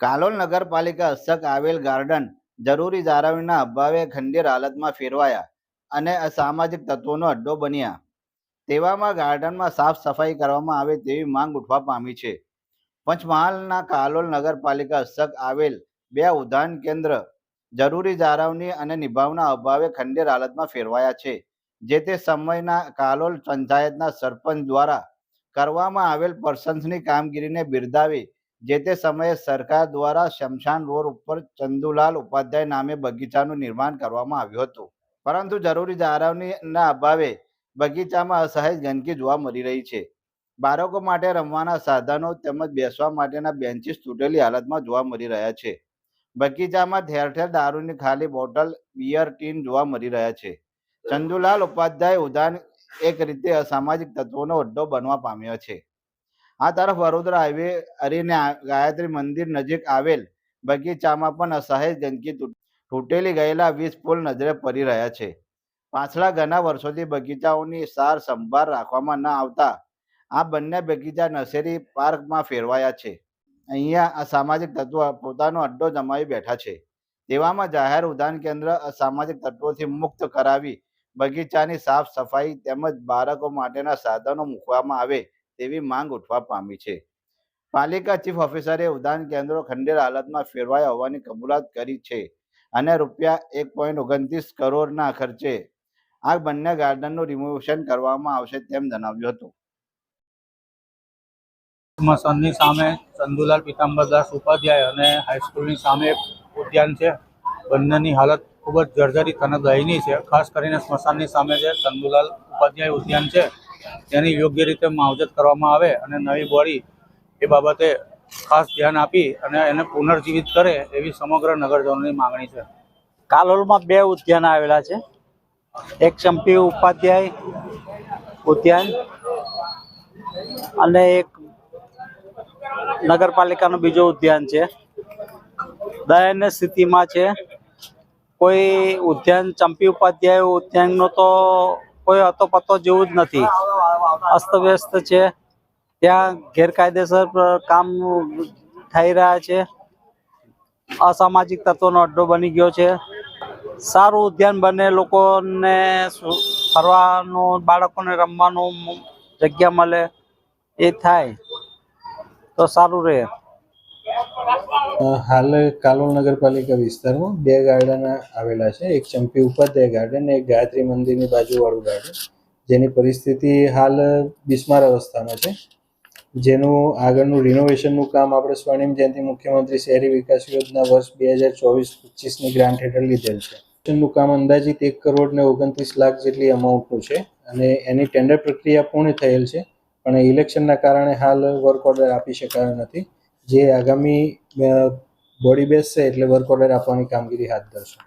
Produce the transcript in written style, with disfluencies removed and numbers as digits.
કાલોલ નગરપાલિકા હસ્તક આવેલ ગાર્ડન જરૂરી જાળવણીના અભાવે ખંડેર હાલતમાં ફેરવાયા અને અસામાજિક તત્વોનો અડ્ડો બન્યા. તેવામાં ગાર્ડનમાં સાફ સફાઈ કરવામાં આવે તેવી માંગ ઉઠવા પામી છે. પંચમહાલના કાલોલ નગરપાલિકા હસ્તક આવેલ બે ઉદ્યાન કેન્દ્ર જરૂરી જાળવણી અને નિભાવના અભાવે ખંડેર હાલતમાં ફેરવાયા છે. જે તે સમયના કાલોલ પંચાયતના સરપંચ દ્વારા કરવામાં આવેલ પ્રશંસનીય કામગીરીને બિરદાવી જે તે સમયે સરકાર દ્વારા શમશાન રોડ ઉપર ચંદુલાલ ઉપાધ્યાય નામે બગીચાનું નિર્માણ કરવામાં આવ્યું હતું. પરંતુ જરૂરી જાળવણીના અભાવે બગીચામાં અસહજ ગંદકી જોવા મળી રહી છે. બાળકો માટે રમવાના સાધનો તેમજ બેસવા માટેના બેન્ચીસ તૂટેલી હાલતમાં જોવા મળી રહ્યા છે. બગીચામાં ઠેર ઠેર દારૂની ખાલી બોટલ, બિયર ટીન જોવા મળી રહ્યા છે. ચંદુલાલ ઉપાધ્યાય ઉદ્યાન એક રીતે અસામાજિક તત્વોનો અડ્ડો બનવા પામ્યો છે. આ તરફ વડોદરા હાઈવે અરીને ગાયત્રી મંદિર નજીક આવેલ બગીચામાં પણ અસહ્ય ગંદકી તૂટેલી ગયેલા 20 ફૂલ નજરે પડી રહ્યા છે. પાછલા ઘણા વર્ષોથી બગીચાઓની સાર સંભાળ રાખવામાં ન આવતા આ બંને બગીચા નર્સરી પાર્કમાં ફેરવાયા છે. અહીંયા અસામાજિક તત્વો પોતાનો અડ્ડો જમાવી બેઠા છે. તેવામાં જાહેર ઉદ્યાન કેન્દ્ર અસામાજિક તત્વોથી મુક્ત કરાવી બગીચાની સાફ સફાઈ તેમજ બાળકો માટેના સાધનો મૂકવામાં આવે તેવી માંગ ઉઠવા પામી છે. પાલિકા ચીફ ઓફિસરે ઉદ્યાન કેન્દ્રો ખંડેર હાલતમાં ફેરવાયા હોવાની કબૂલાત કરી છે અને ₹1.29 કરોડના ખર્ચે આ બંને ગાર્ડનનું રિનોવેશન કરવામાં આવશે તેમ જણાવ્યું હતું. સ્મશાનની સામે ચંદુલાલ પીતાંબરદાસ ઉપાધ્યાય અને હાઈસ્કૂલની સામે ઉદ્યાન છે. બંનેની હાલત ખૂબ જ જર્જરિત અને દયનીય છે. ખાસ કરીને સ્મશાનની સામે જે ચંદુલાલ ઉપાધ્યાય ઉદ્યાન છે તેની યોગ્ય રીતે માવજત કરવામાં આવે અને નવી બોડી એ બાબતે ખાસ ધ્યાન આપી અને એને પુનર્જીવિત કરે એવી સમગ્ર નગરજનોની માંગણી છે. કાલોલમાં બે ઉદ્યાન આવેલા છે. એક ચંપી ઉપાધ્યાય ઉદ્યાન અને એક નગરપાલિકાનું બીજું ઉદ્યાન છે. દયનીય સ્થિતિમાં છે. કોઈ ઉદ્યાન ચંપી ઉપાધ્યાય ઉદ્યાનનો તો કોઈ અતોપતો જેવું જ નથી, અસ્તવ્યસ્ત છે. ત્યાં ગેરકાયદેસર કામ થઈ રહ્યા છે. અસામાજિક તત્વોનો અડ્ડો બની ગયો છે. સારું ઉદ્યાન બને, લોકોને ફરવાનું, બાળકોને રમવાનું જગ્યા મળે, એ થાય તો સારું રહે. હાલ કાલોલ નગરપાલિકા વિસ્તારમાં બે ગાર્ડન આવેલા છે. એક ચંપી ઉપાધ્યાય ગાર્ડન અને એક ગાયત્રી મંદિરની બાજુવાળું ગાર્ડન, જેની પરિસ્થિતિ હાલ બિસ્માર અવસ્થામાં છે. જેનું આગળનું રિનોવેશનનું કામ આપણે સ્વર્ણિમ જયંતિ મુખ્યમંત્રી શહેરી વિકાસ યોજના વર્ષ 2024-25ની ગ્રાન્ટ હેઠળ લીધેલ છે. નું કામ અંદાજિત 1.29 લાખ જેટલી અમાઉન્ટનું છે અને એની ટેન્ડર પ્રક્રિયા પૂર્ણ થયેલ છે, પણ ઇલેક્શનના કારણે હાલ વર્ક ઓર્ડર આપી શકાયો નથી. જે આગામી બોડી બેસશે એટલે વર્ક ઓર્ડર આપવાની કામગીરી હાથ ધરશે.